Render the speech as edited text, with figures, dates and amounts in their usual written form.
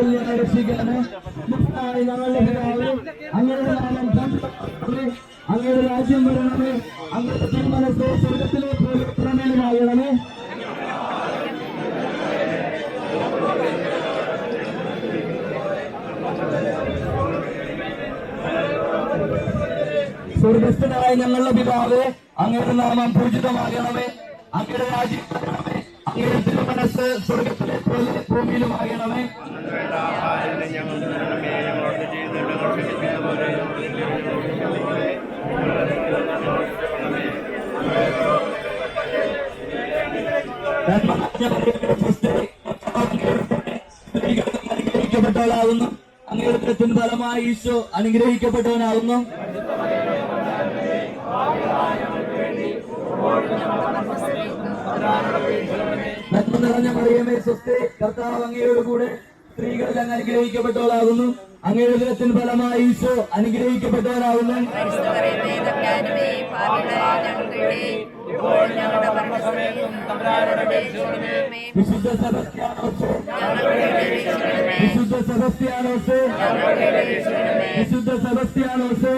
രക്ഷിക്കാന് ഞങ്ങളുടെ പിതാവേ, അങ്ങയുടെ നാമം പൂജിതമാകണമേ, അങ്ങയുടെ രാജ്യം വരണമേ, അങ്ങയുടെ തിരുമനസ്സ് സ്വർഗത്തിലെ പോലെ ഭൂമിയിലുമാകണമേ. സ്വർഗസ്ഥനായ ഞങ്ങളുടെ പിതാവേ, അങ്ങയുടെ നാമം പൂജിതമാകണമേ, അങ്ങയുടെ രാജ്യം വരണമേ, അങ്ങയുടെ തിരുമനസ്സ് സ്വർഗത്തിലെ പോലെ ഭൂമിയിലുമാകണമേ. അനുഗ്രഹിക്കപ്പെട്ടവളാകുന്നു, അങ്ങയുടെ ഉദരത്തിൻ ഫലമായി ഈശോ അനുഗ്രഹിക്കപ്പെട്ടവനാകുന്നു. നന്മ നിറഞ്ഞ മറിയമേ സ്വസ്തി, കർത്താവ് അങ്ങയോട് കൂടെ സ്ത്രീകളിൽ അങ്ങ് അനുഗ്രഹിക്കപ്പെട്ടവളാകുന്നു, അങ്ങയുടെ ഉദരത്തിൻ ഫലമായി ഈശോ അനുഗ്രഹിക്കപ്പെട്ടവനാകുന്നു. വിശുദ്ധ സെബസ്ത്യാനോസേ, വിശുദ്ധ സെബസ്ത്യാനോസേ, വിശുദ്ധ സെബസ്ത്യാനോസേ,